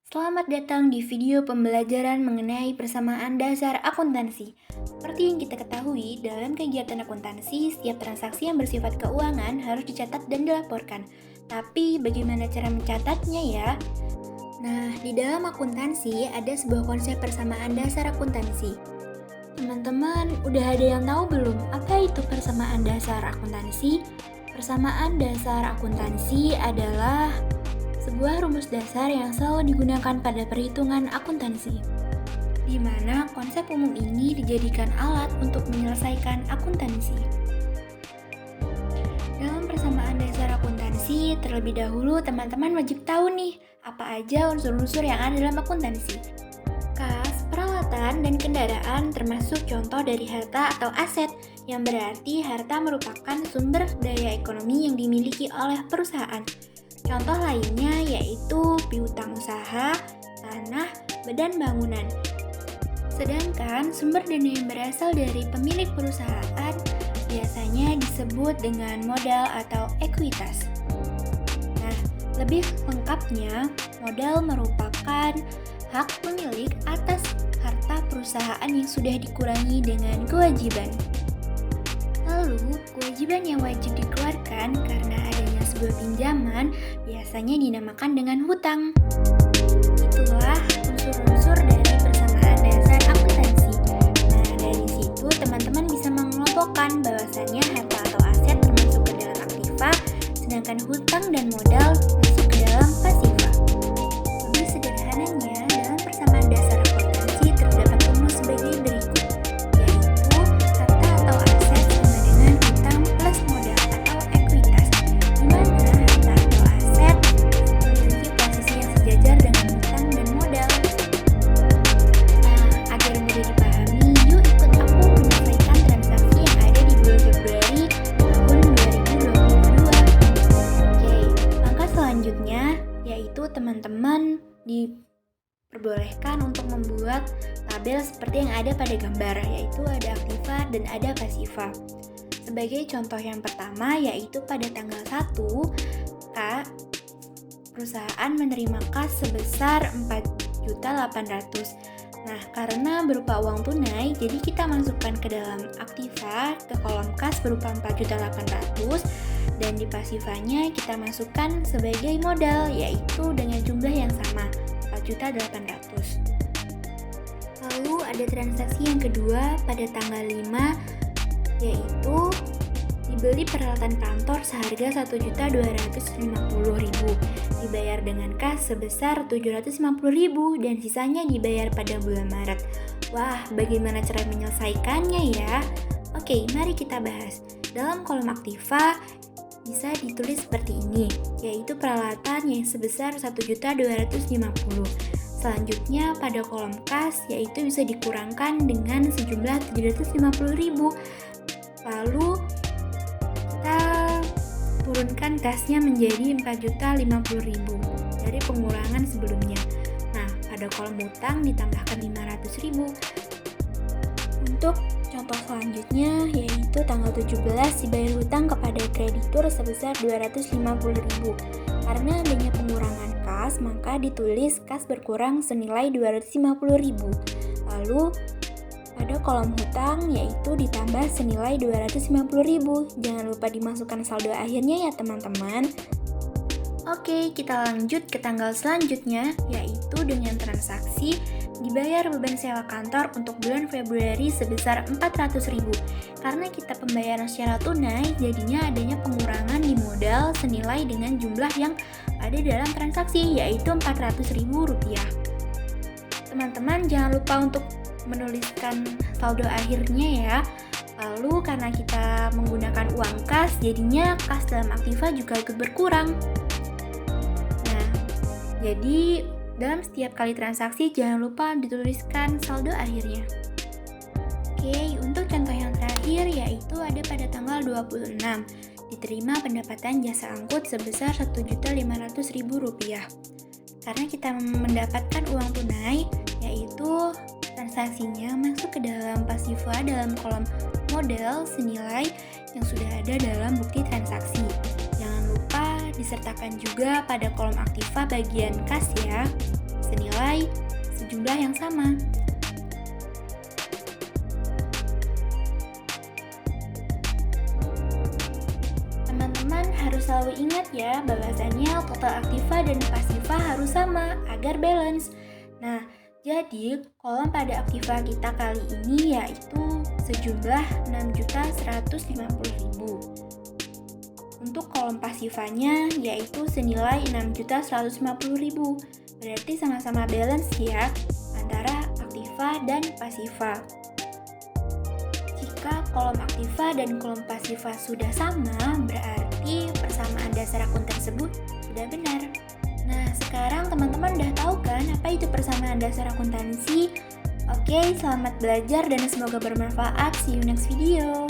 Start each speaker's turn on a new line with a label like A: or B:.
A: Selamat datang di video pembelajaran mengenai persamaan dasar akuntansi. Seperti yang kita ketahui, dalam kegiatan akuntansi, setiap transaksi yang bersifat keuangan harus dicatat dan dilaporkan. Tapi bagaimana cara mencatatnya ya? Nah, di dalam akuntansi ada sebuah konsep persamaan dasar akuntansi. Teman-teman, udah ada yang tahu belum apa itu persamaan dasar akuntansi? Persamaan dasar akuntansi adalah sebuah rumus dasar yang selalu digunakan pada perhitungan akuntansi, di mana konsep umum ini dijadikan alat untuk menyelesaikan akuntansi. Dalam persamaan dasar akuntansi, terlebih dahulu teman-teman wajib tahu nih, apa aja unsur-unsur yang ada dalam akuntansi. Kas, peralatan, dan kendaraan termasuk contoh dari harta atau aset, yang berarti harta merupakan sumber daya ekonomi yang dimiliki oleh perusahaan. Contoh lainnya yaitu piutang usaha, tanah, dan bangunan. Sedangkan sumber dana yang berasal dari pemilik perusahaan biasanya disebut dengan modal atau ekuitas. Nah, lebih lengkapnya, modal merupakan hak pemilik atas harta perusahaan yang sudah dikurangi dengan kewajiban. Lalu, kewajiban yang wajib dikeluarkan karena adanya sebuah pinjaman biasanya dinamakan dengan hutang. Itulah unsur-unsur dari persamaan dasar akuntansi. Nah, dari situ teman-teman bisa mengelompokkan bahwasannya harta atau aset termasuk ke dalam aktiva, sedangkan hutang dan modal masuk ke dalam pasiva. Lebih sederhananya, dalam persamaan dasar akuntansi terdapat rumus sebagai berikut. Yaitu teman-teman diperbolehkan untuk membuat tabel seperti yang ada pada gambar, yaitu ada aktiva dan ada pasiva. Sebagai contoh yang pertama yaitu pada tanggal 1, perusahaan menerima kas sebesar 4.800.000. Nah, karena berupa uang tunai, jadi kita masukkan ke dalam aktiva ke kolom kas berupa 4.800.000 dan di pasivanya kita masukkan sebagai modal yaitu dengan jumlah yang sama, 4.800.000. Lalu ada transaksi yang kedua pada tanggal 5 yaitu dibeli peralatan kantor seharga 1.250.000, dibayar dengan kas sebesar 750.000 dan sisanya dibayar pada bulan Maret. Wah, bagaimana cara menyelesaikannya ya? Oke, mari kita bahas. Dalam kolom aktiva bisa ditulis seperti ini, yaitu peralatan yang sebesar 1.250.000. Selanjutnya pada kolom kas yaitu bisa dikurangkan dengan sejumlah 750.000. Lalu kita turunkan kasnya menjadi 4.050.000 dari pengurangan sebelumnya. Nah, pada kolom hutang ditambahkan 500.000. Untuk contoh selanjutnya yaitu tanggal 17 dibayar hutang kepada kreditur sebesar 250.000. Karena adanya pengurangan kas, maka ditulis kas berkurang senilai 250.000. Lalu pada kolom hutang yaitu ditambah senilai 250.000. Jangan lupa dimasukkan saldo akhirnya ya teman-teman. Oke, kita lanjut ke tanggal selanjutnya yaitu dengan transaksi dibayar beban sewa kantor untuk bulan Februari sebesar 400.000. Karena kita pembayaran secara tunai, jadinya adanya pengurangan di modal senilai dengan jumlah yang ada dalam transaksi yaitu Rp400.000. Teman-teman jangan lupa untuk menuliskan saldo akhirnya ya. Lalu karena kita menggunakan uang kas, jadinya kas dalam aktiva juga ikut berkurang. Nah, jadi dalam setiap kali transaksi jangan lupa dituliskan saldo akhirnya. Oke, untuk contoh yang terakhir yaitu ada pada tanggal 26 diterima pendapatan jasa angkut sebesar Rp1.500.000. Karena kita mendapatkan uang tunai, yaitu transaksinya masuk ke dalam pasiva dalam kolom modal senilai yang sudah ada dalam bukti transaksi. Jangan lupa disertakan juga pada kolom aktiva bagian kas ya. senilai sejumlah yang sama. Teman-teman harus selalu ingat ya bahwasannya total aktiva dan pasiva harus sama agar balance. Nah, jadi kolom pada aktiva kita kali ini yaitu sejumlah 6.150.000. Untuk kolom pasivanya yaitu senilai 6.150.000. Berarti sama-sama balance ya antara aktiva dan pasiva. Jika kolom aktiva dan kolom pasiva sudah sama, berarti persamaan dasar akun tersebut sudah benar. Nah, sekarang teman-teman udah tahu kan apa itu persamaan dasar akuntansi? Oke, selamat belajar dan semoga bermanfaat. See you next video.